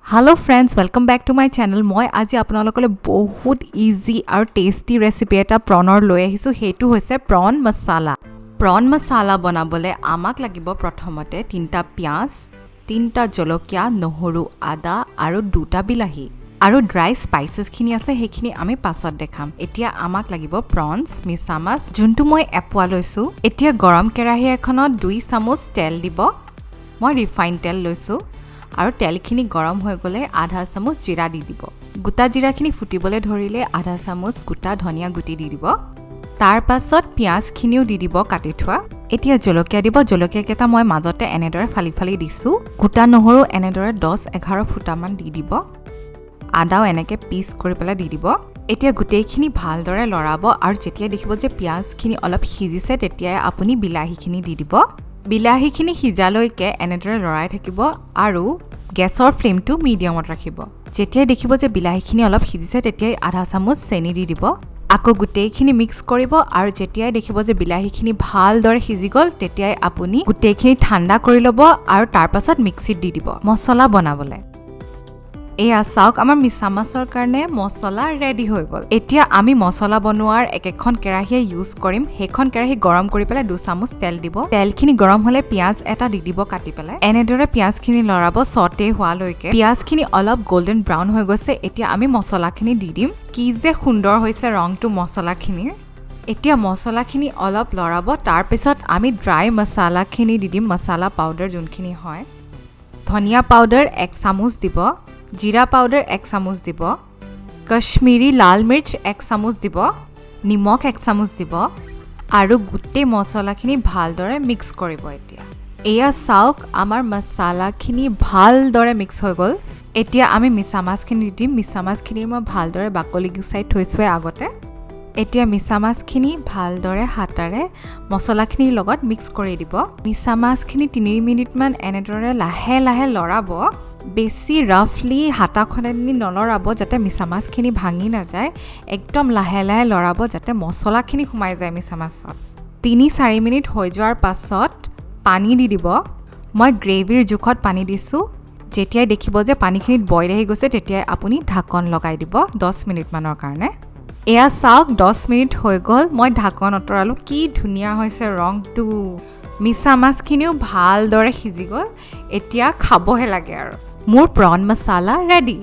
Hello friends, welcome back to my channel. মই আজি আপোনালোকলৈ বহুত ইজি আৰু টেস্টি ৰেচিপি এটা প্ৰনৰ লৈ আহিছো হেতু হৈছে prawn masala. prawn masala বনাবলে আমাক লাগিব প্ৰথমতে 3টা পিয়াজ, 3টা জলকীয়া, নহৰু, আদা আৰু 2টা বিলাহী। আৰু ড্ৰাই স্পাইসেস খিনি আছে হেখিনি আমি পাছত দেখাম। এতিয়া আমাক লাগিব prawns Misa Maas যোনটো মই এপোৱা লৈছো। এতিয়া গৰম কেৰাহী এখনত 2 চামুচ তেল দিব। মই ৰিফাইন তেল লৈছো। আৰু তেলখিনি গৰম হৈ গলে আধা চামুচ জিৰা দি দিব গুটা জিৰাখিনি ফুটিবলৈ ধৰিলে আধা চামুচ গুটা ধনিয়া গুটি দি দিব তাৰ পাছত পিয়াজখিনিও দি দিব কাটি থোৱা এতিয়া জলকীয়া দিব জলকীয়া কেটা মই মাজতে এনেদৰে ফালি ফালি দিছো গুটা নহৰু এনেদৰে 10-11 ফুটামান দি দিব আদাও এনেকে পিস কৰি পেলাই দি দিব এতিয়া গুটেইখিনি ভালদৰে লৰাব আৰু যেতিয়া দেখিব যে পিয়াজখিনি অলপ সিজিছে তেতিয়া আপুনি বিলাহীখিনি দি দিব বিলাহীখিনি সিজালৈকে এনেদৰে লৰাই থাকিব আৰু গেছৰ ফ্লেমটো মিডিয়ামত ৰাখিব যেতিয়া দেখিব যে বিলাহীখিনি অলপ সিজিছে তেতিয়া আধা চামুচ চেনি দি দিব আকৌ গুটেইখিনি মিক্স কৰিব আৰু যেতিয়া দেখিব যে বিলাহীখিনি ভালদৰে সিজি গল তেতিয়া আপুনি গুটেইখিনি ঠাণ্ডা কৰি লব আৰু তাৰ পাছত মিক্সিত দি দিব মছলা বনাবলে এয়া চাওক আমাৰ মিছা মাছৰ কাৰণে মছলা ৰেডি হৈ গল এতিয়া আমি মছলা বনোৱাৰ একখন কেৰাহী ইউজ কৰিম হেখন কেৰাহী গৰম কৰি পেলাই 2 চামুচ তেল দিব তেলখিনি গৰম হলে পিয়াজ এটা দি দিব কাটি পেলাই এনেদৰে পিয়াজখিনি লৰাব সটে হোৱালৈকে পিয়াজখিনি অলপ গোল্ডেন ব্ৰাউন হৈ গৈছে এতিয়া আমি মছলাখিনি দি দিম কি যে সুন্দৰ হৈছে ৰংটো মছলাখিনিৰ এতিয়া মছলাখিনি অলপ লৰাব তাৰ পিছত আমি ড্ৰাই মছলাখিনি দি দিম মছলা পাউডাৰ যোনখিনি হয় ধনিয়া পাউডাৰ 1 চামুচ দিব जीरा पाउडर 1 চামুচ দিব কাশ্মীৰী লাল মিৰ্চ 1 চামুচ দিব নিমখ 1 চামুচ দিব আৰু গুটে মছলাখিনি ভালদৰে মিক্স কৰিব এতিয়া এয়া চাওক আমাৰ মছলাখিনি ভালদৰে মিক্স হৈ গল এতিয়া আমি মিছা মাছখিনি দিম মিছা মাছখিনি মই ভালদৰে বাকলি গিছাই থৈছোৱে আগতে এতিয়া মিছা মাছখিনি ভালদৰে হাতাৰে মছলাখিনিৰ লগত মিক্স কৰি দিব মিছা মাছখিনি 3 মিনিট মান এনেদৰে লাহে লাহে লৰাব বেছি ৰাফলি হাতাখনেদি নলৰাব যাতে মিছা মাছখিনি ভাঙি না যায় একদম লাহে লাহে লৰাব যাতে মছলাখিনি সোমাই যায় মিছা মাছত 3-4 মিনিট হৈ যোৱাৰ পাছত পানী দি দিব মই গ্ৰেভিৰ জুখত পানী দিছো যেতিয়া দেখিব যে পানীখিনিত বইল হৈ গৈছে তেতিয়া আপুনি ঢাকন লগাই দিব 10 মিনিট মানৰ কাৰণে এয়া চাওক 10 মিনিট হৈ গল মই ঢাকন অতৰালো কি ধুনিয়া হৈছে ৰংটো মিছা মাছখিনিও ভালদৰে সিজি গল এতিয়া খাবহে লাগে আৰু মোৰ prawn masala ready